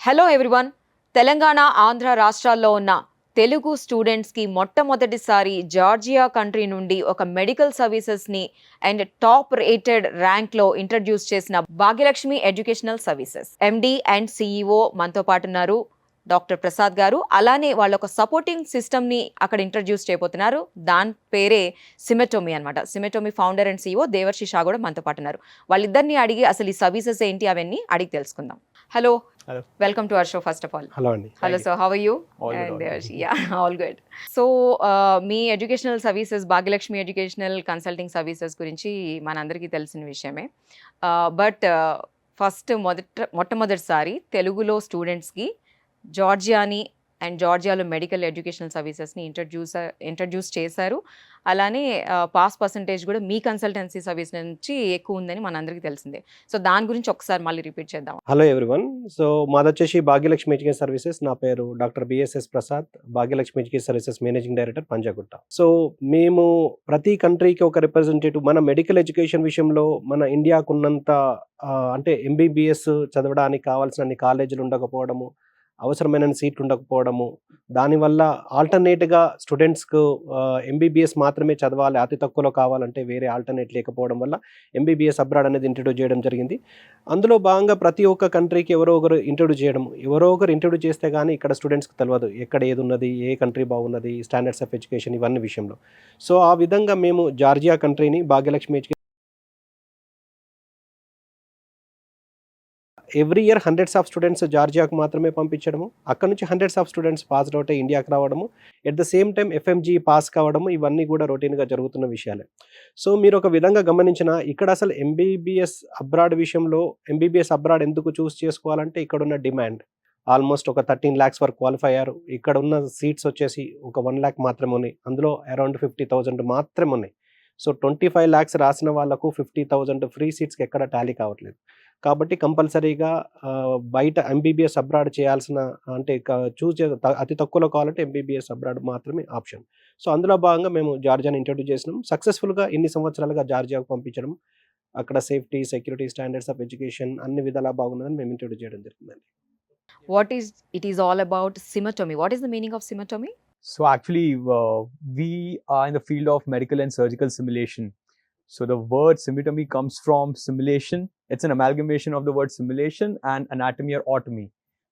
Hello everyone. Telangana, Andhra రాష్ట్రాల్లో ఉన్న తెలుగు స్టూడెంట్స్‌కి మొట్టమొదటిసారి జార్జియా కంట్రీ నుండి ఒక మెడికల్ సర్వీసెస్‌ని అండ్ టాప్ రేటెడ్ ర్యాంక్‌లో ఇంట్రడ్యూస్ చేసిన Bhagyalakshmi educational services MD and CEO మనతో పాటు ఉన్నారు డాక్టర్ ప్రసాద్ గారు. అలానే వాళ్ళొక సపోర్టింగ్ సిస్టమ్‌ని అక్కడ ఇంట్రడ్యూస్ చేయబోతున్నారు. దాని పేరే సిమెటోమీ అన్నమాట. సిమెటోమీ ఫౌండర్ అండ్ సీఈఓ దేవర్షి షా కూడా మనతో పాటు ఉన్నారు. వాళ్ళిద్దరిని అడిగి అసలు ఈ సర్వీసెస్ ఏంటి అవన్నీ అడిగి తెలుసుకుందాం. Hello. Hello. Welcome to our show, first of all. Hello, Andy. Hello, sir. How are you? All good, And all good. yeah, all good. So, మీ educational services Bhagyalakshmi educational consulting services గురించి మనందరికీ తెలిసిన విషయమే. But first మొట్టమొదటిసారి తెలుగులో స్టూడెంట్స్కి జార్జియాని and జార్జియాలో మెడికల్ ఎడ్యుకేషనల్ సర్వీసెస్ని ఇంట్రడ్యూస్ చేశారు. అలానే పాస్ పర్సంటేజ్ కూడా మీ కన్సల్టెన్సీ సర్వీస్ నుంచి ఎక్కువ ఉందని మనందరికీ తెలిసిందే. సో దాని గురించి ఒకసారి మళ్ళీ రిపీట్ చేద్దాం. Hello everyone. సో మాదొచ్చేసి భాగ్యలక్ష్మి ఎడ్యుకేషన్ సర్వీసెస్. నా పేరు doctor BSS Prasad, Bhagyalakshmi education services managing director, Panjagutta. So మేము ప్రతి కంట్రీకి ఒక రిప్రజెంటేటివ్. మన మెడికల్ ఎడ్యుకేషన్ విషయంలో మన ఇండియాకున్నంత అంటే ఎంబీబీఎస్ చదవడానికి కావాల్సిన కాలేజీలు ఉండకపోవడము, అవసరమైన సీట్లు ఉండకపోవడము, దానివల్ల ఆల్టర్నేట్గా స్టూడెంట్స్కు ఎంబీబీఎస్ మాత్రమే చదవాలి, అతి తక్కువలో కావాలంటే వేరే ఆల్టర్నేట్ లేకపోవడం వల్ల ఎంబీబీఎస్ అబ్రాడ్ అనేది ఇంట్రడ్యూస్ చేయడం జరిగింది. అందులో భాగంగా ప్రతి ఒక్క కంట్రీకి ఎవరో ఒకరు ఇంట్రడ్యూస్ చేయడం, ఎవరో ఒకరు ఇంట్రడ్యూస్ చేస్తే కానీ ఇక్కడ స్టూడెంట్స్కి తెలియదు ఎక్కడ ఏది ఉన్నది, ఏ కంట్రీ బాగున్నది, స్టాండర్డ్స్ ఆఫ్ ఎడ్యుకేషన్ ఇవన్నీ విషయంలో. సో ఆ విధంగా మేము జార్జియా కంట్రీని Bhagyalakshmi education every year hundreds of students జార్జియాకు మాత్రమే పంపించడము, అక్కడ నుంచి hundreds of students passed out ఇండియాకి రావడము, at the same time FMG pass కావడము, ఇవన్నీ కూడా రొటీన్గా జరుగుతున్న విషయాలే. సో మీరు ఒక విధంగా గమనించిన ఇక్కడ అసలు ఎంబీబీఎస్ అబ్రాడ్ విషయంలో ఎంబీబీఎస్ అబ్రాడ్ ఎందుకు చూస్ చేసుకోవాలంటే ఇక్కడున్న డిమాండ్ ఆల్మోస్ట్ ఒక 13 lakhs వరకు క్వాలిఫై అయ్యారు. ఇక్కడ ఉన్న సీట్స్ వచ్చేసి ఒక 1 lakh మాత్రమే ఉన్నాయి. అందులో అరౌండ్ 50,000 మాత్రమే ఉన్నాయి. సో 25 lakhs రాసిన వాళ్ళకు 50,000 ఫ్రీ సీట్స్కి ఎక్కడ టాలీ కావట్లేదు. కాబట్టి కంపల్సరీగా బయట ఎంబీబీఎస్ అబ్రాడ్ చేయాల్సిన అంటే అతి తక్కువలో కావాలంటే ఎంబీబీఎస్ అబ్రాడ్ మాత్రమే ఆప్షన్. సో అందులో భాగంగా మేము జార్జియాని ఇంట్రడ్యూస్ చేసినాం. సక్సెస్ఫుల్గా ఇన్ని సంవత్సరాలుగా జార్జియాకు పంపించడం, అక్కడ safety, security, standards of education అన్ని విధాలా బాగున్నదని మేము ఇంట్రడ్యూస్ చేయడం జరిగిందండి. What is it is all about simotomy? What is the meaning of simotomy? So actually, we are in the field of medical and surgical simulation. So the word simotomy comes from simulation. It's an amalgamation of the word simulation and anatomy or automy.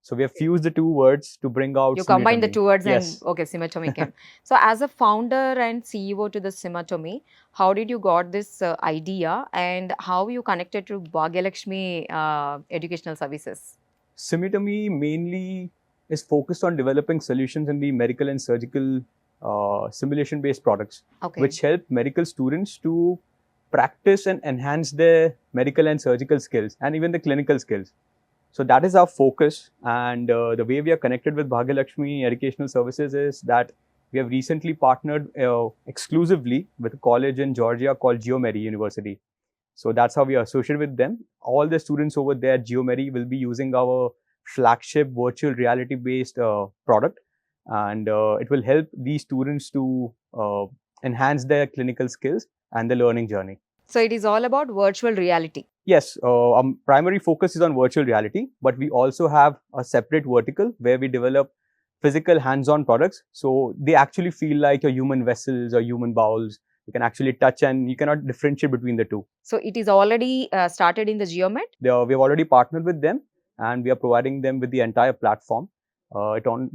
So we have fused the two words to bring out. You combine the two words Yes. and okay, simotomy came. So as a founder and CEO to the simotomy, how did you got this idea and how you connected to Bhagyalakshmi Educational Services? Simotomy mainly is focused on developing solutions in the medical and surgical simulation-based products, Okay. which help medical students to practice and enhance their medical and surgical skills and even the clinical skills. So that is our focus, and the way we are connected with Bhagyalakshmi Educational Services is that we have recently partnered exclusively with a college in Georgia called GeoMary University. So that's how we are associated with them. All the students over there at GeoMary will be using our flagship virtual reality based product, and it will help these students to enhance their clinical skills and the learning journey. So it is all about virtual reality. Yes, our primary focus is on virtual reality, but we also have a separate vertical where we develop physical hands-on products. So they actually feel like your human vessels or human bowls. You can actually touch and you cannot differentiate between the two. So it is already started in the Geomed. We have already partnered with them, and we are providing them with the entire platform.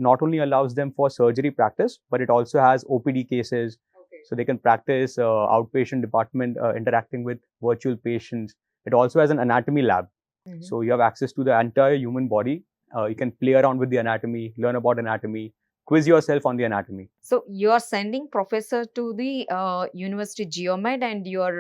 Not only allows them for surgery practice, but it also has OPD cases. So they can practice outpatient department interacting with virtual patients. It also has an anatomy lab. Mhm. So you have access to the entire human body. You can play around with the anatomy, learn about anatomy, quiz yourself on the anatomy. So you are sending professor to the University Geomed and you are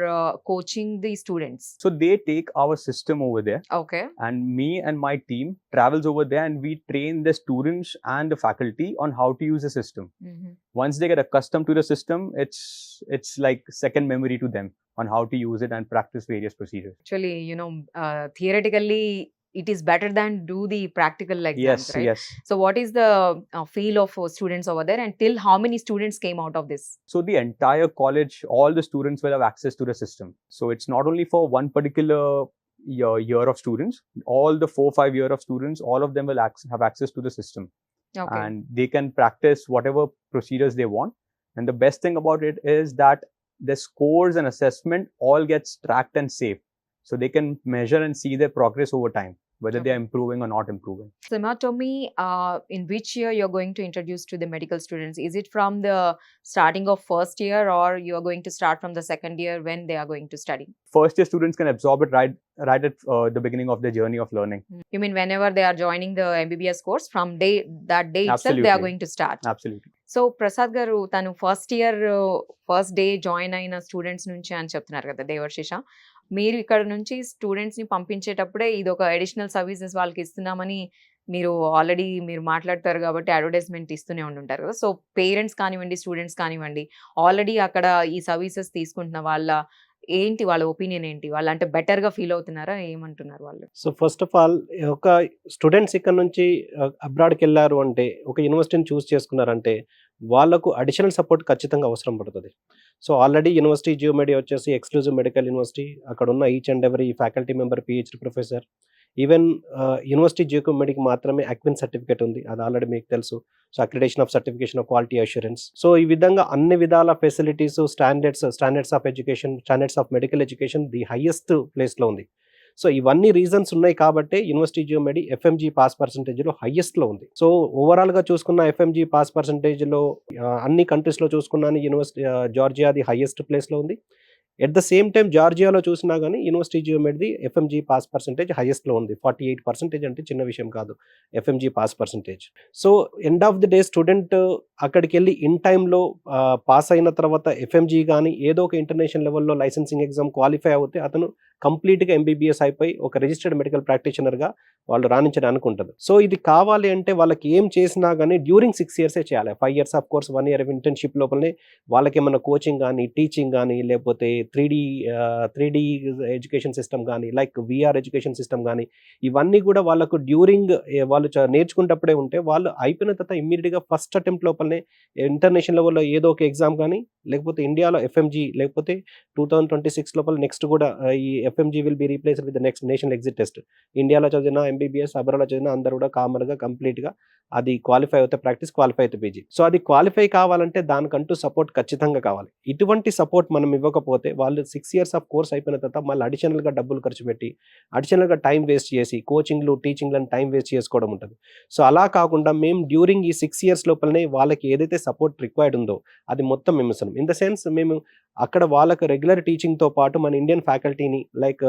coaching the students. So they take our system over there, Okay. and me and my team travels over there, and we train the students and the faculty on how to use the system. Mhm. Once they get accustomed to the system, it's like second memory to them on how to use it and practice various procedures. Actually, theoretically, it is better than do the practical exams, Yes, right? yes. So what is the feel of students over there, and till how many students came out of this? So the entire college, all the students will have access to the system. So it's not only for one particular year of students, all the 4-5 year of students, all of them will have access to the system, okay. and they can practice whatever procedures they want. And the best thing about it is that the scores and assessment all gets tracked and saved, so they can measure and see their progress over time, whether they are improving or not improving. Sematomy, in which year you're going to introduce to the medical students? Is it from the starting of first year, or you are going to start from the second year when they are going to study? First year students can absorb it right at the beginning of their journey of learning. You mean whenever they are joining the MBBS course, from that day itself they are Absolutely. going to start? Absolutely. So Prasad గారు, తను first year first day join అయిన students నుంచి అని చెప్తున్నారు కదా దేవర్శిష, మీరు ఇక్కడ నుంచి స్టూడెంట్స్ని పంపించేటప్పుడే ఇది ఒక అడిషనల్ సర్వీసెస్ వాళ్ళకి ఇస్తున్నామని మీరు ఆల్రెడీ మాట్లాడతారు కాబట్టి అడ్వర్టైజ్మెంట్ ఇస్తూనే ఉంటుంటారు కదా. సో పేరెంట్స్ కానివ్వండి, స్టూడెంట్స్ కానివ్వండి, ఆల్రెడీ అక్కడ ఈ సర్వీసెస్ తీసుకుంటున్న వాళ్ళ ఒపీనియన్ ఏంటి? వాళ్ళు అంటే బెటర్గా ఫీల్ అవుతున్నారా? ఏమంటున్నారు వాళ్ళు? సో ఫస్ట్ ఆఫ్ ఆల్ ఒక స్టూడెంట్స్ ఇక్కడ నుంచి అబ్రాడ్కి వెళ్ళారు అంటే, ఒక యూనివర్సిటీని చూస్ చేసుకున్నారంటే వాళ్ళకు అడిషనల్ సపోర్ట్ ఖచ్చితంగా అవసరం పడుతుంది. సో ఆల్రెడీ యూనివర్సిటీ జియోమెడి వచ్చేసి ఎక్స్క్లూజివ్ మెడికల్ యూనివర్సిటీ. అక్కడ ఉన్న each and every faculty member, PhD professor, even university జియోమెడికి మాత్రమే అక్విన్ సర్టిఫికేట్ ఉంది. అది ఆల్రెడీ మీకు తెలుసు. So accreditation of certification of quality assurance. So ఈ విధంగా అన్ని విధాల facilities, standards of education, standards of medical education the highest ప్లేస్లో ఉంది. సో ఇవన్నీ రీజన్స్ ఉన్నాయి కాబట్టి యూనివర్సిటీ జియోమెడి ఎఫ్ఎంజీ పాస్ పర్సంటేజ్లో హైయెస్ట్లో ఉంది. సో ఓవరాల్గా చూసుకున్న ఎఫ్ఎంజీ పాస్ పర్సంటేజ్లో అన్ని కంట్రీస్లో చూసుకున్నాను యూనివర్సిటీ జార్జియాది హైయెస్ట్ ప్లేస్లో ఉంది. ఎట్ ద సేమ్ టైం జార్జియాలో చూసినా కానీ యూనివర్సిటీ జియోమెడిది ఎఫ్ఎంజీ పాస్ పర్సంటేజ్ హైయెస్ట్లో ఉంది. 48% అంటే చిన్న విషయం కాదు FMG pass percentage. So end of the day student అక్కడికి వెళ్ళి ఇన్ టైంలో పాస్ అయిన తర్వాత ఎఫ్ఎంజీ కానీ ఏదో ఒక ఇంటర్నేషనల్ లెవెల్లో లైసెన్సింగ్ ఎగ్జామ్ క్వాలిఫై అవుతే అతను కంప్లీట్గా ఎంబీబీఎస్ అయిపోయి ఒక రిజిస్టర్డ్ మెడికల్ ప్రాక్టీషనర్గా వాళ్ళు రాణించడానికి ఉంటుంది. సో ఇది కావాలి అంటే వాళ్ళకి ఏం చేసినా కానీ డ్యూరింగ్ 6 years చేయాలి. 5 years of course, 1 year internship లోపలనే వాళ్ళకి ఏమన్నా కోచింగ్ కానీ, టీచింగ్ కానీ, లేకపోతే 3D ఎడ్యుకేషన్ సిస్టమ్ కానీ, లైక్ VR ఎడ్యుకేషన్ సిస్టమ్ కానీ, ఇవన్నీ కూడా వాళ్ళకు డ్యూరింగ్ వాళ్ళు నేర్చుకునేటప్పుడే ఉంటే వాళ్ళు అయిపోయిన తర్వాత ఇమ్మీడియట్గా ఫస్ట్ అటెంప్ట్ లోపలనే ఇంటర్నేషనల్ లెవెల్లో ఏదో ఒక ఎగ్జామ్ కానీ, లేకపోతే ఇండియాలో ఎఫ్ఎంజీ, లేకపోతే 2026 లోపల నెక్స్ట్ కూడా ఈ FMG will be replaced with the next national exit test. ఇండియాలో చదివిన ఎంబీబీఎస్, అబ్రాడ్లో చదివిన అందరూ కూడా కామన్గా కంప్లీట్గా అది క్వాలిఫై అవుతే ప్రాక్టీస్, క్వాలిఫై అయితే పీజీ. సో అది క్వాలిఫై కావాలంటే దానికంటూ సపోర్ట్ ఖచ్చితంగా కావాలి. ఇటువంటి సపోర్ట్ మనం ఇవ్వకపోతే వాళ్ళు 6 years ఆఫ్ కోర్స్ అయిపోయిన తర్వాత మళ్ళీ అడిషనల్గా డబ్బులు ఖర్చు పెట్టి, అడిషనల్గా టైం వేస్ట్ చేసి, కోచింగ్లు, టీచింగ్లను టైం వేస్ట్ చేసుకోవడం ఉంటుంది. సో అలా కాకుండా మేము డ్యూరింగ్ ఈ 6 years లోపలనే వాళ్ళకి ఏదైతే సపోర్ట్ రిక్వైర్డ్ ఉందో అది మొత్తం మేము ఇస్తున్నాం. ఇన్ ద సెన్స్ మేము అక్కడ వాళ్ళకి రెగ్యులర్ టీచింగ్తో పాటు మన ఇండియన్ ఫ్యాకల్టీని, లైక్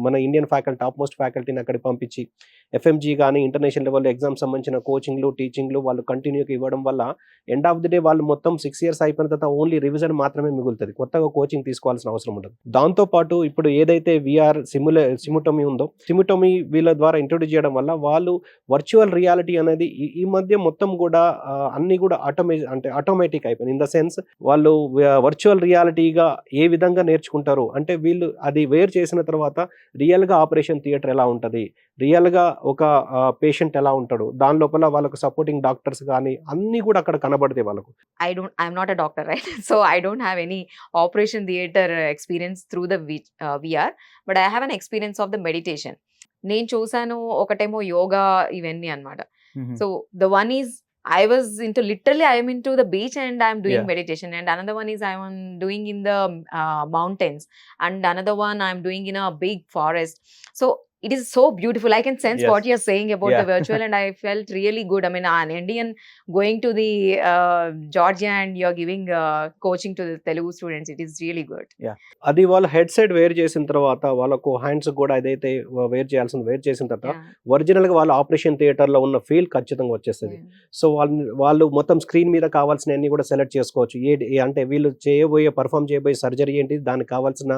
మన ఇండియన్ ఫ్యాకల్టీ, టాప్ మోస్ట్ ఫ్యాకల్టీని అక్కడికి పంపించి ఎఫ్ఎంజీ కానీ ఇంటర్నేషనల్ లెవెల్ ఎగ్జామ్స్ సంబంధించిన కోచింగ్లు, టీచింగ్లు వాళ్ళు కంటిన్యూగా ఇవ్వడం వల్ల ఎండ్ ఆఫ్ ది డే వాళ్ళు మొత్తం 6 years అయిపోయిన తర్వాత ఓన్లీ రివిజన్ మాత్రమే మిగులుతుంది. కొత్తగా కోచింగ్ తీసుకోవాల్సిన అవసరం ఉండదు. దాంతోపాటు ఇప్పుడు ఏదైతే విఆర్ సిముటోమీ ఉందో, సిముటోమీ వీళ్ళ ద్వారా ఇంట్రొడ్యూస్ చేయడం వల్ల వాళ్ళు వర్చువల్ రియాలిటీ అనేది ఈ మధ్య మొత్తం కూడా అన్ని కూడా ఆటోమేటిక్ అయిపోయింది. ఇన్ ద సెన్స్ వాళ్ళు వర్చువల్ రియాలిటీగా ఏ విధంగా నేర్చుకుంటారు అంటే, వీళ్ళు అది వేర్ చేసిన తర్వాత రియల్గా ఆపరేషన్ థియేటర్ ఎలా ఉంటుంది, రియల్గా ఒక పేషెంట్ ఎలా ఉంటాడు, దాని లోపల వాళ్ళకు సపోర్టింగ్ డాక్టర్స్ కానీ అన్నీ కూడా అక్కడ కనబడతాయి వాళ్ళకు. I'm not a doctor, right? So I don't have any operation theater experience through the VR, but I have an experience of the meditation. నేను చూసాను ఒకటేమో యోగా ఇవన్నీ అన్నమాట. Mhm. So the one is I am into the beach and I'm doing Yeah. meditation, and another one is I am doing in the mountains, and another one I'm doing in a big forest. So it is so beautiful. I can sense Yes. what you're saying about the Yeah. virtual, and I felt really good. I mean, an Indian going to the Georgia and you're giving coaching to the Telugu students. It is really good. అది వాళ్ళు head set wear చేసిన తర్వాత వాళ్ళకు hands కూడా ఏదైతే wear చేయాల్సింది wear చేసిన తర్వాత Yeah. ఒరిజినల్గా వాళ్ళ ఆపరేషన్ థియేటర్లో ఉన్న ఫీల్ ఖచ్చితంగా వచ్చేస్తుంది. Yeah. సో వాళ్ళు మొత్తం స్క్రీన్ మీద కావాల్సినవన్నీ కూడా సెలెక్ట్ చేసుకోవచ్చు. అంటే వీళ్ళు పర్ఫామ్ చేయబోయే సర్జరీ ఏంటి, దానికి కావాల్సిన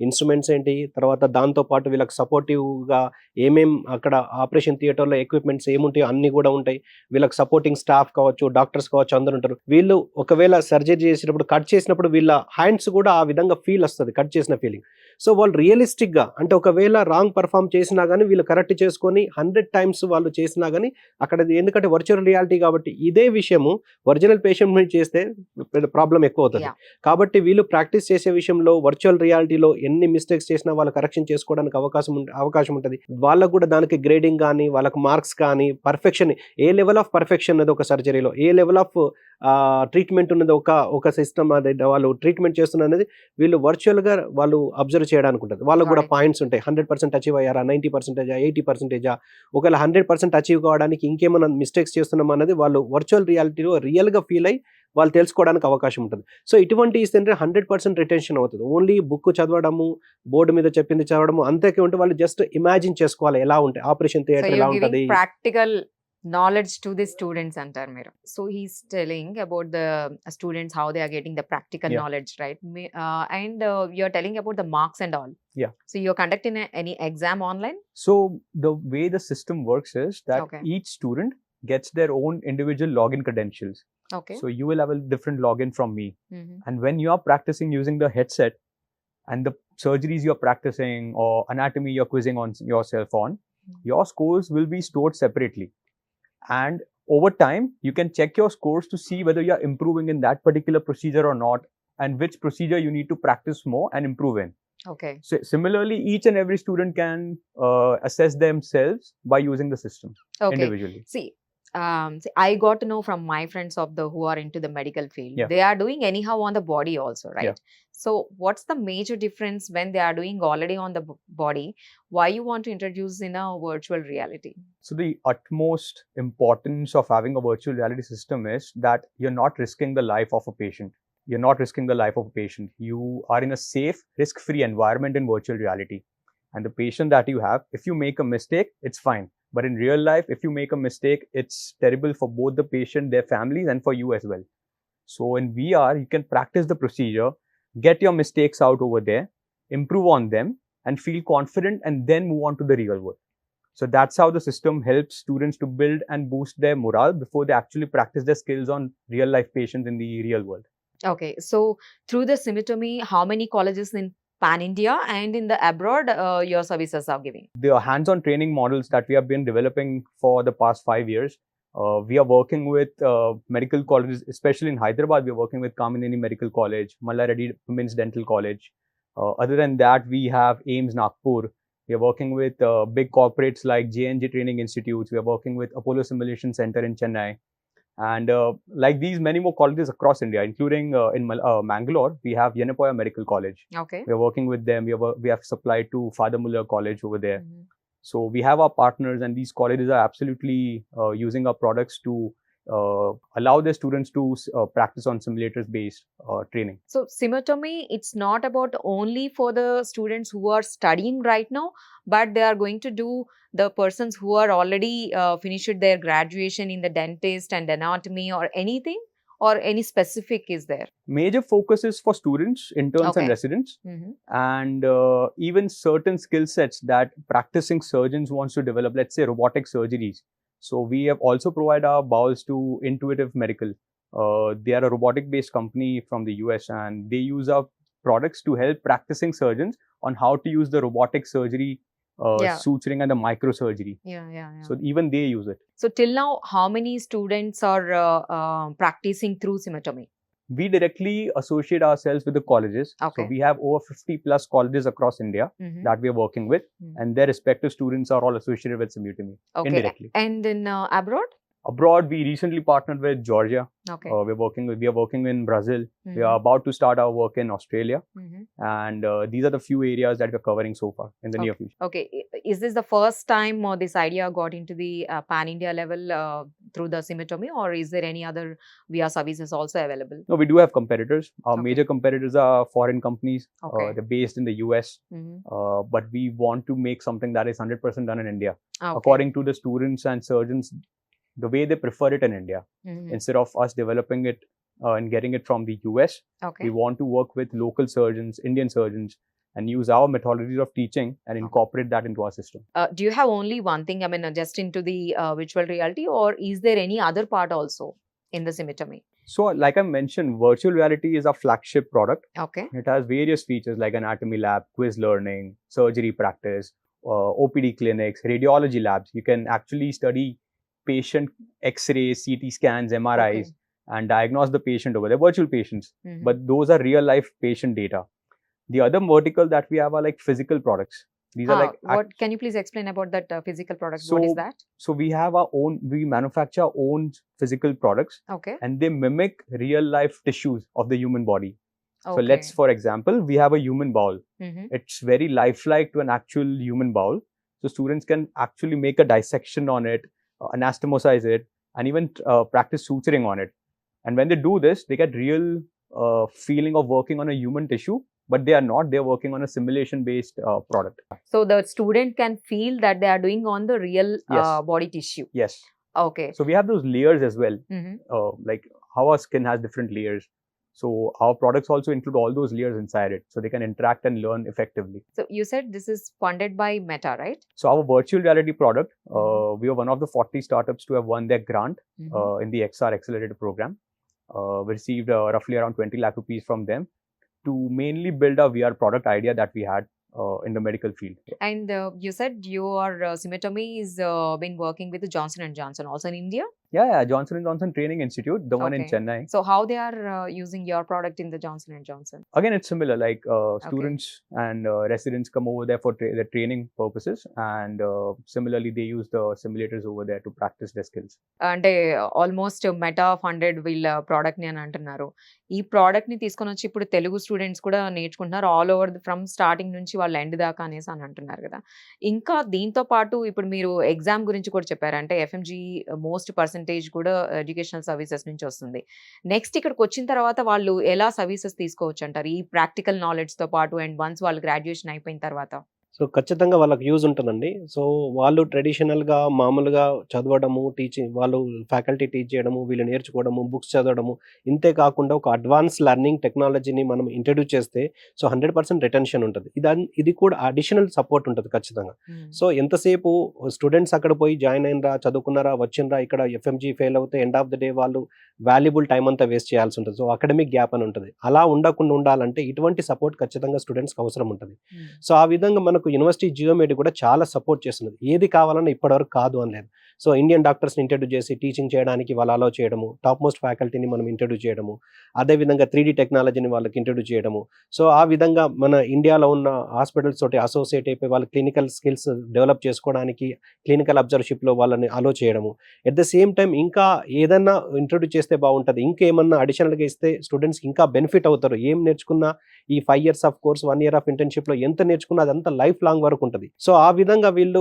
ఇన్స్ట్రుమెంట్స్ ఏంటి, తర్వాత దాంతోపాటు వీళ్ళకి సపోర్టివ్గా సేఫ్గా ఏమేం అక్కడ ఆపరేషన్ థియేటర్లో ఎక్విప్మెంట్స్ ఏముంటాయో అన్నీ కూడా ఉంటాయి. వీళ్ళకి సపోర్టింగ్ స్టాఫ్ కావచ్చు, డాక్టర్స్ కావచ్చు అందరూ ఉంటారు. వీళ్ళు ఒకవేళ సర్జరీ చేసినప్పుడు కట్ చేసినప్పుడు వీళ్ళ హ్యాండ్స్ కూడా ఆ విధంగా ఫీల్ వస్తుంది, కట్ చేసిన ఫీలింగ్. సో వాళ్ళు రియలిస్టిక్గా అంటే ఒకవేళ రాంగ్ పర్ఫామ్ చేసినా కానీ వీళ్ళు కరెక్ట్ చేసుకొని 100 టైమ్స్ వాళ్ళు చేసినా కానీ అక్కడ ఎందుకంటే వర్చువల్ రియాలిటీ కాబట్టి ఇదే విషయము ఒరిజినల్ పేషెంట్ మీద చేస్తే ప్రాబ్లం ఎక్కువ అవుతుంది. Yeah. కాబట్టి వీళ్ళు ప్రాక్టీస్ చేసే విషయంలో వర్చువల్ రియాలిటీలో ఎన్ని మిస్టేక్స్ చేసినా వాళ్ళు కరెక్షన్ చేసుకోవడానికి అవకాశం ఉంటుంది. వాళ్ళకు కూడా దానికి గ్రేడింగ్ కానీ వాళ్ళకి మార్క్స్ కానీ perfection A level of perfection ఉన్నది ఒక సర్జరీలో, ఏ లెవెల్ ఆఫ్ ట్రీట్మెంట్ ఉన్నది ఒక సిస్టమ్ అది వాళ్ళు ట్రీట్మెంట్ చేస్తున్న అనేది వీళ్ళు వర్చువల్గా వాళ్ళు అబ్జర్వ్ చేయడానికి ఉంటుంది. వాళ్ళకు కూడా Got it. పాయింట్స్ ఉంటాయి. 100% అచీవ్ అయ్యారా, 90%, 80%, ఒకవేళ 100% అచీవ్ కావడానికి ఇంకేమైనా మిస్టేక్స్ చేస్తున్నాం అన్నది వాళ్ళు వర్చువల్ రియాలిటీలో రియల్గా ఫీల్ అయ్యి వాళ్ళు తెలుసుకోవడానికి అవకాశం ఉంటుంది. సో ఇటువంటి ఇస్తే 100% రిటెన్షన్ అవుతుంది. ఓన్లీ బుక్ చదవడము, బోర్డు మీద చెప్పింది చదవడము అంతకే ఉంటే వాళ్ళు జస్ట్ ఇమాజిన్ చేసుకోవాలి ఎలా ఉంటాయి ఆపరేషన్ So థియేటర్ ఎలా you're giving ఉంటుంది. practical knowledge to the students అంటారు మీరు. So he's telling about the students how they are getting the practical Yeah. knowledge, right? And you're telling about the marks and all. Yeah. So you're conducting any exam online? So the way the system works is that Okay. each student gets their own individual login credentials. Okay. So you will have a different login from me. Mhm. And when you are practicing using the headset and the surgeries you're practicing or anatomy you're quizzing on yourself on, your scores will be stored separately. And over time, you can check your scores to see whether you're improving in that particular procedure or not, and which procedure you need to practice more and improve in. Okay. So similarly, each and every student can assess themselves by using the system Okay. individually. See, I got to know from my friends who are into the medical field. Yeah. They are doing anyhow on the body also, right? Yeah. So what's the major difference when they are doing already on the body? Why you want to introduce in a virtual reality? So the utmost importance of having a virtual reality system is that you're not risking the life of a patient. You're not risking the life of a patient. You are in a safe, risk-free environment in virtual reality. And the patient that you have, if you make a mistake, it's fine. But in real life, if you make a mistake, it's terrible for both the patient, their families, and for you as well. So in VR, you can practice the procedure, get your mistakes out over there, improve on them, and feel confident, and then move on to the real world. So that's how the system helps students to build and boost their morale before they actually practice their skills on real life patients in the real world. Okay. So through the Symitomy, how many colleges in Pan India and in the abroad your services are giving? The hands-on training models that we have been developing for the past 5 years, we are working with medical colleges, especially in Hyderabad. We are working with Kamineni Medical College, Malla Reddy Women's Dental College. Other than that, we have AIMS Nagpur. We are working with big corporates like JNJ Training Institutes. We are working with Apollo Simulation Center in Chennai. And like these, many more colleges across India, including in Mangalore, we have Yenapoya Medical College. Okay. We are working with them. We have supplied to Father Muller College over there. Mhm. So we have our partners, and these colleges are absolutely using our products to allow their students to practice on simulators-based training. So Symitomy, it's not about only for the students who are studying right now, but they are going to do the persons who are already finished their graduation in the dentist and anatomy or anything, or any specific is there? Major focus is for students, interns, Okay. and residents, Mhm. and even certain skill sets that practicing surgeons wants to develop. Let's say robotic surgeries. So we have also provided our bowls to Intuitive Medical. They are a robotic-based company from the US, and they use our products to help practicing surgeons on how to use the robotic surgery, Yeah. suturing, and the microsurgery. Yeah. So even they use it. So till now, how many students are practicing through Symitomy? We directly associate ourselves with the colleges. Okay. So we have over 50 plus colleges across India Mhm. that we are working with, Mhm. and their respective students are all associated with Symutami Okay. indirectly. And in abroad? Abroad, we recently partnered with Georgia. Okay. We are working in Brazil. We Mhm. are about to start our work in Australia, Mhm. and these are the few areas that we're covering so far in the near future. Okay. Is this the first time this idea got into the Pan India level through the Symitomy, or is there any other VR services also available? No, we do have competitors. Our Okay. major competitors are foreign companies. Okay. They're based in the US, Mhm. but we want to make something that is 100% done in India. Okay. According to the students and surgeons, the way they prefer it in India. Mhm. Instead of us developing it and getting it from the US, Okay. we want to work with local surgeons, Indian surgeons, and use our methodologies of teaching and incorporate that into our system. Do you have only one thing, I mean, just into the virtual reality, or is there any other part also in the Symitomy? So, like I mentioned, virtual reality is our flagship product. Okay. It has various features like anatomy lab, quiz learning, surgery practice, OPD clinics, radiology labs. You can actually study patient X-rays, CT scans, MRIs, and diagnose the patient over there, virtual patients. Mhm. But those are real life patient data. The other vertical that we have are like physical products. These are like What can you please explain about that physical product? What is So- that? so we have our own, we manufacture our own physical products, Okay. and they mimic real life tissues of the human body. So Okay. let's, for example, we have a human bowel. Mhm. It's very lifelike to an actual human bowel. So students can actually make a dissection on it, anastomosize it, and even practice suturing on it. And when they do this, they get real feeling of working on a human tissue, but they are not. They are working on a simulation-based product. So the student can feel that they are doing on the real Yes. body tissue. Yes. Okay. So we have those layers as well. Mhm. Like how our skin has different layers. So our products also include all those layers inside it, so they can interact and learn effectively. So you said this is funded by Meta, right? So our virtual reality product, Mhm. we are one of the 40 startups to have won their grant Mhm. in the XR Accelerator program. We received roughly around 20 lakh rupees from them to mainly build our VR product idea that we had in the medical field. And you said your Symitomy is been working with Johnson and Johnson also in India. Yeah, Johnson & Johnson Training Institute, the one in Okay. Chennai. So how they are using your product in the Johnson and Johnson? Again, it's similar. Like students and residents come over there for their training purposes, and similarly, they use the simulators over there to practice their skills. అంటే almost meta funded వీళ్ళ product ని అని అంటున్నారు. ఈ product ని తీసుకొని వచ్చి ఇప్పుడు తెలుగు స్టూడెంట్స్ కూడా నేర్చుకుంటున్నారు ఆల్ ఓవర్ ఫ్రమ్ స్టార్టింగ్ నుంచి వాళ్ళ ఎండ్ దాకా అనేసి అని అంటున్నారు కదా. ఇంకా దీంతో పాటు ఇప్పుడు మీరు ఎగ్జామ్ గురించి కూడా చెప్పారు. అంటే ఎఫ్ఎంజీ మోస్ట్ పర్సెంటేజ్ కూడా ఎడ్యుకేషనల్ సర్వీసెస్ నుంచి వస్తుంది. నెక్స్ట్ ఇక్కడికి వచ్చిన తర్వాత వాళ్ళు ఎలా సర్వీసెస్ తీసుకోవచ్చు అంటారు ఈ ప్రాక్టికల్ నాలెడ్జ్ తో పాటు అండ్ వన్స్ వాళ్ళు గ్రాడ్యుయేషన్ అయిపోయిన తర్వాత? సో ఖచ్చితంగా వాళ్ళకి యూజ్ ఉంటుందండి. సో వాళ్ళు ట్రెడిషనల్‌గా మామూలుగా చదవడము, టీచింగ్ వాళ్ళు ఫ్యాకల్టీ టీచ్ చేయడము, వీళ్ళు నేర్చుకోవడము, బుక్స్ చదవడము, ఇంతే కాకుండా ఒక అడ్వాన్స్ లెర్నింగ్ టెక్నాలజీని మనం ఇంట్రడ్యూస్ చేస్తే సో 100% రిటెన్షన్ ఉంటది. ఇది కూడా అడిషనల్ సపోర్ట్ ఉంటది ఖచ్చితంగా. సో ఎంతసేపు స్టూడెంట్స్ అక్కడ పోయి జాయిన్ అయినరా, చదువుకున్నారా, వచ్చిండ్రా, ఇక్కడ ఎఫ్ఎంజీ ఫెయిల్ అవుతే ఎండ్ ఆఫ్ ద డే వాళ్ళు వాల్యుబుల్ టైమ్ అంతా వేస్ట్ చేయాల్సి ఉంటుంది. సో అకాడమిక్ గ్యాప్ అని ఉంటది. అలా ఉండకుండా ఉండాలంటే ఇటువంటి సపోర్ట్ ఖచ్చితంగా స్టూడెంట్స్‌కి అవసరం ఉంటది. సో ఆ విధంగా మనకు యూనివర్సిటీ జియోమెడ్ కూడా చాలా సపోర్ట్ చేస్తున్నది. ఏది కావాలన్నా ఇప్పటివరకు కాదు అని లేదు. సో ఇండియన్ డాక్టర్స్‌ని ఇంట్రడ్యూస్ చేసి టీచింగ్ చేయడానికి వాళ్ళు అలౌ చేయడము, టాప్ మోస్ట్ ఫ్యాకల్టీని మనం ఇంట్రడ్యూస్ చేయడము, అదేవిధంగా 3D టెక్నాలజీని వాళ్ళకి ఇంట్రడ్యూస్ చేయడము. సో ఆ విధంగా మన ఇండియాలో ఉన్న హాస్పిటల్స్ తోటి అసోసియేట్ అయిపోయి వాళ్ళు క్లినికల్ స్కిల్స్ డెవలప్ చేసుకోవడానికి క్లినికల్ అబ్జర్వర్‌షిప్‌లో వాళ్ళని అలౌ చేయడము. ఎట్ ద సేమ్ టైమ్ ఇంకా ఏదన్నా ఇంట్రడ్యూస్ చేస్తే బాగుంటది. ఇంకేమన్నా అడిషనల్‌గా ఇస్తే స్టూడెంట్స్‌కి ఇంకా బెనిఫిట్ అవుతారు. ఏం నేర్చుకున్నా ఈ 5 years of course, 1 year of ఇంటర్న్‌షిప్‌లో ఎంత నేర్చుకున్నా అదంతా లైఫ్ లాంగ్ వరకు ఉంటది. సో ఆ విధంగా వీళ్ళు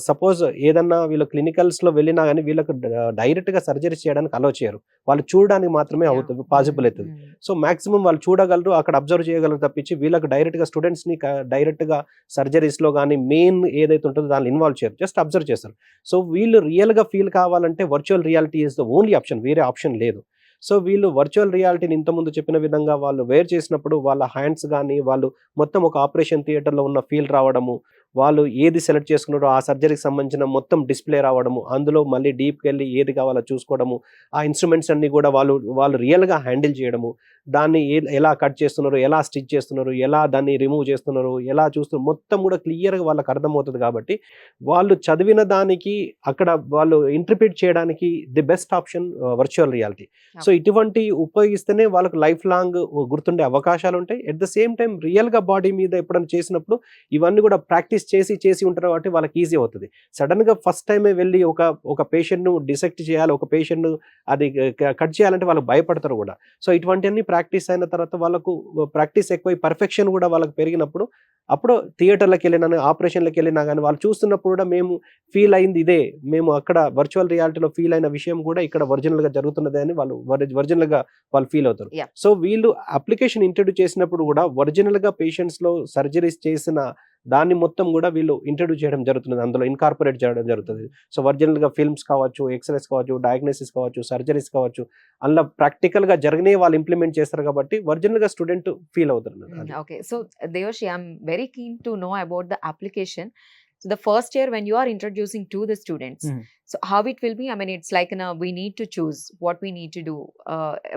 సపోజ్ ఏదన్నా వీళ్ళు క్లినికల్స్‌లో వెళ్ళినా గానీ వీళ్ళకు డైరెక్ట్‌గా సర్జరీస్ చేయడానికి అలౌ చేయరు. వాళ్ళు చూడడానికి మాత్రమే అవుతది, పాసిబుల్ అయితది. సో మాక్సిమం వాళ్ళు చూడగలరు, అక్కడ అబ్జర్వ్ చేయగలరు తప్పించి వీళ్ళకి డైరెక్ట్‌గా స్టూడెంట్స్‌ని డైరెక్ట్‌గా సర్జరీస్‌లో గానీ మెయిన్ ఏదైతే ఉంటుందో దాన్ని ఇన్వాల్వ్ చేయరు. జస్ట్ అబ్జర్వ్ చేస్తారు. సో వీళ్ళు రియల్‌గా ఫీల్ కావాలంటే virtual reality is the only option. వేరే ఆప్షన్ లేదు. సో వీళ్ళు వర్చువల్ రియాలిటీని ఇంతకుముందు చెప్పిన విధంగా వాళ్ళు వేర్ చేసినప్పుడు వాళ్ళ హ్యాండ్స్ గానీ, వాళ్ళు మొత్తం ఒక ఆపరేషన్ థియేటర్‌లో ఉన్న ఫీల్ రావడము, వాళ్ళు ఏది సెలెక్ట్ చేసుకున్నారో ఆ సర్జరీకి సంబంధించిన మొత్తం డిస్‌ప్లే రావడము, అందులో మళ్ళీ డీప్‌కెళ్ళి ఏది కావాలో చూసుకోవడము, ఆ ఇన్‌స్ట్రుమెంట్స్ అన్నీ కూడా వాళ్ళు రియల్‌గా హ్యాండిల్ చేయడము, దాన్ని ఎలా కట్ చేస్తున్నారు, ఎలా స్టిచ్ చేస్తున్నారు, ఎలా దాన్ని రిమూవ్ చేస్తున్నారు, ఎలా చూస్తున్నారు, మొత్తం కూడా క్లియర్‌గా వాళ్ళకి అర్థమవుతది కాబట్టి వాళ్ళు చదివిన దానికి అక్కడ వాళ్ళు ఇంటర్ప్రిట్ చేయడానికి the best option virtual reality. So ఇటువంటి ఉపయోగిస్తేనే వాళ్ళకి లైఫ్ లాంగ్ గుర్తుండే అవకాశాలు ఉంటాయి. ఎట్ ద సేమ్ టైమ్ రియల్‌గా బాడీ మీద ఎప్పుడైనా చేసినప్పుడు ఇవన్నీ కూడా ప్రాక్టీస్ చేసి ఉంటారు కాబట్టి వాళ్ళకి ఈజీ అవుతది. సడెన్‌గా ఫస్ట్ టైమే వెళ్ళి ఒక పేషెంట్‌ను డిసెక్ట్ చేయాలి, ఒక పేషెంట్‌ను అది కట్ చేయాలంటే వాళ్ళు భయపడతారు కూడా. సో ఇటువంటివన్నీ ప్రాక్టీస్ అయిన తర్వాత వాళ్ళకు ప్రాక్టీస్ ఎక్కువై పర్ఫెక్షన్ కూడా వాళ్ళకి పెరిగినప్పుడు అప్పుడు థియేటర్‌లకెళ్ళినా, ఆపరేషన్‌లకెళ్ళినా గానీ వాళ్ళు చూస్తున్నప్పుడు కూడా మేము ఫీల్ అయింది ఇదే. మేము అక్కడ వర్చువల్ రియాలిటీలో ఫీల్ అయిన విషయం కూడా ఇక్కడ ఒరిజినల్‌గా జరుగుతున్నదే అని వాళ్ళు ఒరిజినల్‌గా వాళ్ళు ఫీల్ అవుతారు. యాహ్! సో వీళ్ళు అప్లికేషన్ ఇంట్రడ్యూస్ చేసినప్పుడు కూడా ఒరిజినల్‌గా పేషెంట్స్‌లో సర్జరీస్ చేసిన దాన్ని మొత్తం కూడా వీళ్ళు ఇంట్రడ్యూస్ చేయడం జరుగుతుంది, అందులో ఇన్కార్పొరేట్ చేయడం జరుగుతుంది. సో ఒరిజినల్గా ఫిల్మ్స్ కావచ్చు, ఎక్స్రేస్ కావచ్చు, డయాగ్నోసిస్ కావచ్చు, సర్జరీస్ కావచ్చు, అందులో ప్రాక్టికల్గా జరిగినవి వాళ్ళు ఇంప్లిమెంట్ చేస్తారు కాబట్టి ఒరిజినల్గా స్టూడెంట్ ఫీల్ అవుతారు. Okay, so Devashi, I'm very keen to know about the application. So the first year when you are introducing to the students, Mhm. so how it will be? I mean, it's like we need to choose what we need to do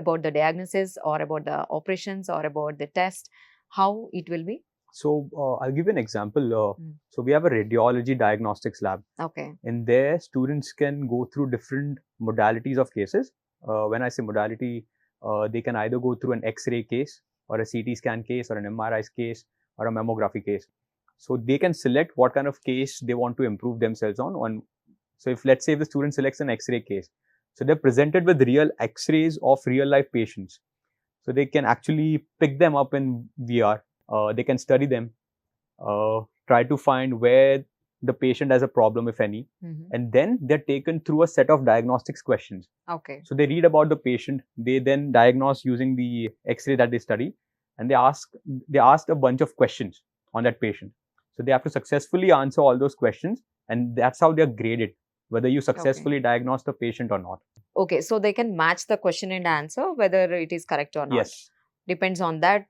about the diagnosis or about the operations or about the test. How it will be? So I'll give you an example. So we have a radiology diagnostics lab. Okay. In there, students can go through different modalities of cases. When I say modality, they can either go through an X-ray case or a CT scan case or an MRI case or a mammography case. So they can select what kind of case they want to improve themselves on. So if let's say if the student selects an X-ray case, so they're presented with real X-rays of real life patients. So they can actually pick them up in VR. They can study them, try to find where the patient has a problem, if any, Mhm. and then they're taken through a set of diagnostics questions. Okay. So they read about the patient, they then diagnose using the X-ray that they study, and they ask a bunch of questions on that patient. So they have to successfully answer all those questions, and that's how they're graded, whether you successfully diagnose the patient or not. Okay, so they can match the question and answer whether it is correct or not. Yes. Depends on that.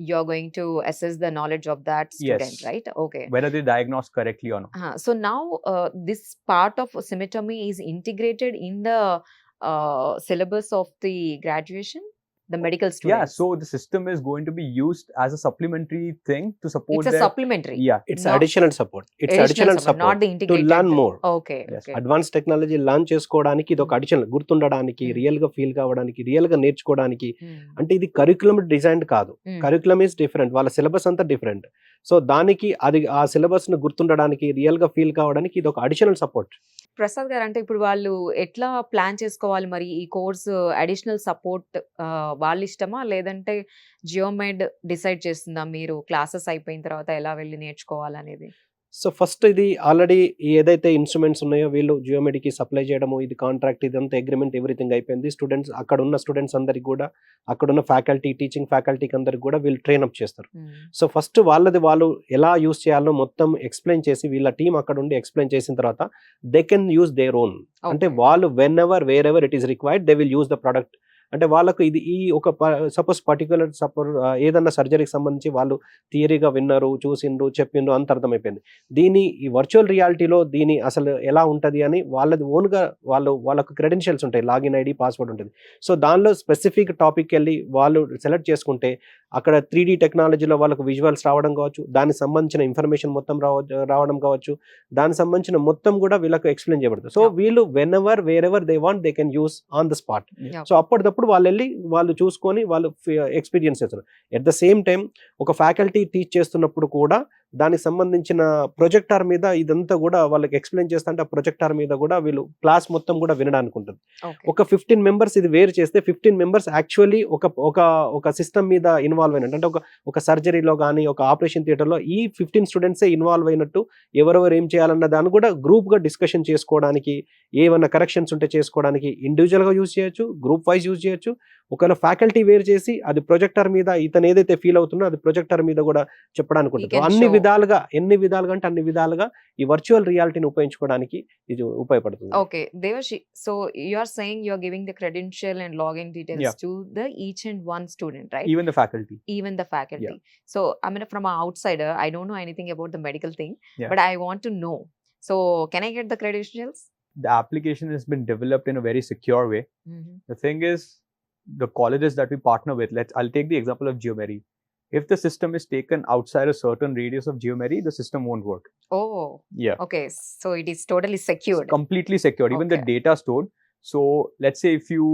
You're going to assess the knowledge of that student, Yes. right? Okay. Whether they diagnose correctly or not. So now this part of symptomy is integrated in the syllabus of the graduation, the medical Yeah, students. so the system is going to be used as a supplementary thing to support it's a their supplementary. yeah. It's No. Additional support, it's Additional additional support, not support the to integrated. Learn more. Okay. Yes. Okay. Advance technology learn చేసుకోవడానికి ఇది ఒక additional, గుర్తుండడానికి, Mm. Real గా feel కావడానికి, real గా నేర్చుకోవడానికి. Mm. అంటే ఇది curriculum design కాదు, Mm. కరికులం ఈస్ డిఫరెంట్, వాళ్ళ సిలబస్ అంతా డిఫరెంట్. సో దానికి అది ఆ సిలబస్ ను గుర్తుండడానికి, రియల్ గా ఫీల్ కావడానికి ఇది ఒక అడిషనల్ సపోర్ట్. ప్రసాద్ గారు, అంటే ఇప్పుడు వాళ్ళు ఎట్లా ప్లాన్ చేసుకోవాలి మరి ఈ కోర్స్ అడిషనల్ సపోర్ట్? వాళ్ళ ఇష్టమా, లేదంటే జియోమెడ్ డిసైడ్ చేస్తుందా మీరు క్లాసెస్ అయిపోయిన తర్వాత ఎలా వెళ్ళి నేర్చుకోవాలనేది? సో ఫస్ట్ ఇది ఆల్రెడీ ఏదైతే ఇన్స్ట్రుమెంట్స్ ఉన్నాయో వీళ్ళు జియోమెడికి సప్లై చేయడము, ఇది కాంట్రాక్ట్, ఇదంతా అగ్రిమెంట్, ఎవ్రీథింగ్ అయిపోయింది. స్టూడెంట్స్ అక్కడ ఉన్న స్టూడెంట్స్ అందరికి కూడా, అక్కడ ఉన్న ఫ్యాకల్టీ, టీచింగ్ ఫ్యాకల్టీకి అందరికి కూడా వీళ్ళు ట్రైన్ అప్ చేస్తారు. సో ఫస్ట్ వాళ్ళది వాళ్ళు ఎలా యూస్ చేయాలో మొత్తం ఎక్స్ప్లెయిన్ చేసి, వీళ్ళ టీం అక్కడ ఉండి ఎక్స్ప్లెయిన్ చేసిన తర్వాత they can use their own. అంటే వాళ్ళు when ever wear ever it is required they will use the product. అంటే వాళ్ళకు ఇది ఈ ఒక సపోజ్ పర్టికులర్ ఏదన్నా సర్జరీకి సంబంధించి వాళ్ళు థియరీగా విన్నారు, చూసిండ్రు, చెప్పిండ్రు, అంత అర్థమైపోయింది. దీని ఈ వర్చువల్ రియాలిటీలో దీని అసలు ఎలా ఉంటుంది అని వాళ్ళది ఓన్గా వాళ్ళకు క్రెడెన్షియల్స్ ఉంటాయి, లాగిన్ ఐడి, పాస్వర్డ్ ఉంటుంది. సో దానిలో స్పెసిఫిక్ టాపిక్ వెళ్ళి వాళ్ళు సెలెక్ట్ చేసుకుంటే అక్కడ 3D టెక్నాలజీలో వాళ్ళకు విజువల్స్ రావడం కావచ్చు, దానికి సంబంధించిన ఇన్ఫర్మేషన్ మొత్తం రావడం కావచ్చు, దానికి సంబంధించిన మొత్తం కూడా వీళ్ళకు ఎక్స్ప్లెయిన్ చేయబడుతుంది. సో వీళ్ళు whenever wherever they want they can use on the spot. So అప్పటిదప్పుడు వాళ్ళు వెళ్ళి వాళ్ళు చూసుకొని వాళ్ళు ఎక్స్పీరియన్స్ చేస్తారు. ఎట్ ద సేమ్ టైం ఒక ఫ్యాకల్టీ టీచ్ చేస్తున్నప్పుడు కూడా దానికి సంబంధించిన ప్రొజెక్టార్ మీద ఇదంతా కూడా వాళ్ళకి ఎక్స్ప్లెయిన్ చేస్తుంటే ఆ ప్రొజెక్టార్ మీద కూడా వీళ్ళు క్లాస్ మొత్తం కూడా వినడానికి ఉంటుంది. ఒక 15 మెంబర్స్ ఇది వేరు చేస్తే 15 మెంబర్స్ యాక్చువల్లీ ఒక సిస్టమ్ మీద ఇన్వాల్వ్ అయినట్టు, అంటే ఒక సర్జరీలో కానీ ఒక ఆపరేషన్ థియేటర్లో ఈ 15 స్టూడెంట్సే ఇన్వాల్వ్ అయినట్టు, ఎవరెవరు ఏం చేయాలన్న దాన్ని కూడా గ్రూప్గా డిస్కషన్ చేసుకోవడానికి, ఏమన్నా కరెక్షన్స్ ఉంటే చేసుకోవడానికి ఇండివిజువల్గా యూజ్ చేయొచ్చు, గ్రూప్ వైజ్ యూజ్ చేయొచ్చు. ఒకవేళ ఫ్యాకల్టీ వేరు చేసి అది ప్రొజెక్టర్ మీద ఇతను ఏదైతే ఫీల్ అవుతుందో అది ప్రొజెక్టర్ మీద కూడా చెప్పడానికి ఉంటుంది. ఎన్ని విధాలుగా అంటే అన్ని విధాలుగా ఈ వర్చువల్ రియాలిటీని ఉపయోగించుకోవడానికి ఇది ఉపయోగపడుతుంది. Okay Devarshi, so you are saying you are giving the credential and login details to the each and one student, right? Even the faculty. Yeah. So I mean, from an outsider, I don't know anything about the medical thing, Yeah. but I want to know. So can I get the credentials? The application has been developed in a very secure way. Mm-hmm. The thing is, the colleges that we partner with, I'll take the example of Geomeri. If the system is taken outside a certain radius of Geomeri, the system won't work. Oh, Yeah. okay. So it is totally secured. It's completely secured. Even the Okay. data stored. So let's say if you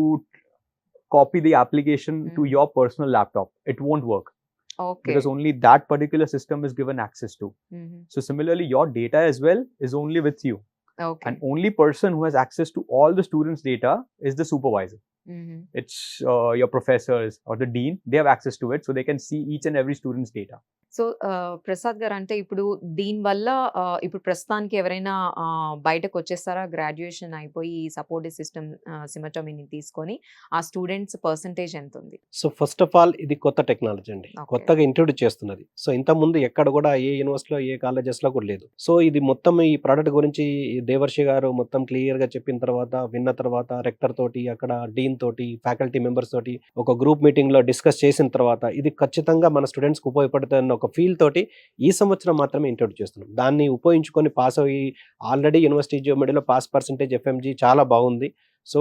copy the application to your personal laptop, it won't work. Okay. Because only that particular system is given access to. Mm-hmm. So similarly, your data as well is only with you. Okay. And only person who has access to all the students' data is the supervisor. It's your professors or the dean, they have access to it, so they can see each and every student's data. So Prasad గారు, అంటే ఇప్పుడు దీనివల్ల ఇప్పుడు ప్రస్తుతానికి ఎవరైనా బయటకు వచ్చేస్తారా graduation అయిపోయి ఈ సపోర్టివ్ సిస్టమ్ సిమటోమీని తీసుకొని ఆ స్టూడెంట్స్ పర్సంటేజ్ ఎంత ఉంది? సో ఫస్ట్ ఆఫ్ ఆల్ ఇది కొత్త టెక్నాలజీ అండి, Okay. కొత్తగా ఇంట్రొడ్యూస్ చేస్తున్నది. సో ఇంత ముందు ఎక్కడ కూడా ఏ యూనివర్సిటీలో ఏ కాలేజెస్లో కూడా లేదు. సో ఇది మొత్తం ఈ ప్రోడక్ట్ గురించి ఈ దేవర్షి గారు మొత్తం క్లియర్ గా చెప్పిన తర్వాత, విన్న తర్వాత రెక్టర్ తోటి, అక్కడ డీన్ తోటి, ఫ్యాకల్టీ మెంబర్స్ తోటి ఒక గ్రూప్ మీటింగ్ లో డిస్కస్ చేసిన తర్వాత ఇది ఖచ్చితంగా మన స్టూడెంట్స్ కు ఉపయోగపడుతున్న ఒక ఫీల్ తోటి ఈ సంవత్సరం మాత్రమే ఇంట్రొడ్యూస్ చేస్తున్నాం. దాన్ని ఉపయోగించుకొని పాస్ అయ్యి ఆల్రెడీ యూనివర్సిటీ జియోమెడీలో పాస్ పర్సెంటేజ్ ఎఫ్ఎంజీ చాలా బాగుంది. సో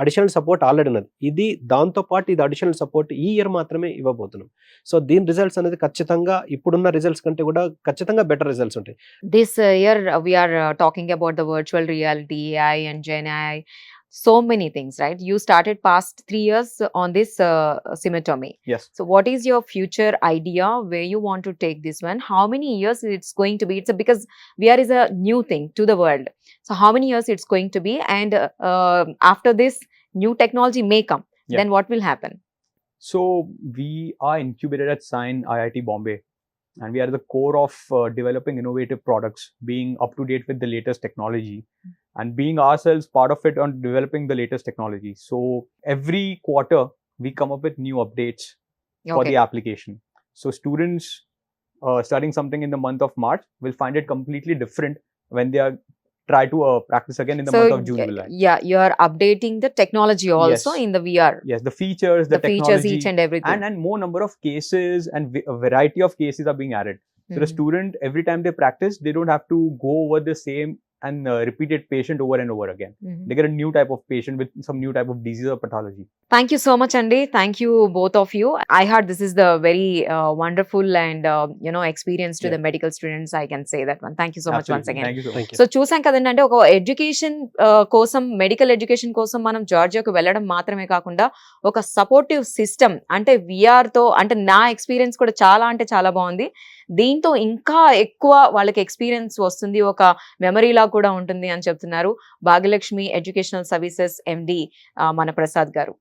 అడిషనల్ సపోర్ట్ ఆల్రెడీ ఉన్నది. ఇది దాంతో పాటు ఇది అడిషనల్ సపోర్ట్ ఈ ఇయర్ మాత్రమే ఇవ్వబోతున్నాం. సో దీని రిజల్ట్స్ అనేది ఖచ్చితంగా ఇప్పుడున్న రిజల్ట్స్ కంటే కూడా ఖచ్చితంగా బెటర్ రిజల్ట్స్ ఉంటాయి. This year we are talking about the virtual reality, AI and Gen AI, so many things, right? You started past 3 years on this simatomy. Yes. So what is your future idea where you want to take this one? How many years it's going to be? Because VR is a new thing to the world. So how many years it's going to be? And after this new technology may come, Yeah. then what will happen? So we are incubated at Science IIT Bombay, and we are at the core of developing innovative products, being up to date with the latest technology, and being ourselves part of it on developing the latest technology. So every quarter we come up with new updates for the application. So students studying something in the month of March will find it completely different when they are try to practice again in the month of June, July. Yeah, you are updating the technology also Yes. in the VR. Yes, the features, the features, technology, each and everything. and more number of cases and a variety of cases are being added. So the Mhm. student, every time they practice, they don't have to go over the same and repeated patient over and over again. Mhm. They get a new type of patient with some new type of disease or pathology. Thank you so much, Andy. Thank you, both of you. I heard this is the very wonderful and experience to Yeah. the medical students. I can say that one. Thank you so much once Absolutely. again. Thank you so much. Thank you. So చూసాం కదండి, అంటే ఒక education కోసం, medical education కోసం మనం జార్జియాకు వెళ్ళడం మాత్రమే కాకుండా ఒక సపోర్టివ్ సిస్టమ్, అంటే విఆర్ తో, అంటే నా ఎక్స్పీరియన్స్ కూడా చాలా అంటే చాలా బాగుంది. దీంతో ఇంకా ఎక్కువ వాళ్ళకి ఎక్స్పీరియన్స్ వస్తుంది, ఒక మెమరీలా కూడా ఉంటుంది అని చెప్తున్నారు భాగ్యలక్ష్మి ఎడ్యుకేషనల్ సర్వీసెస్ ఎండి మన ప్రసాద్ గారు.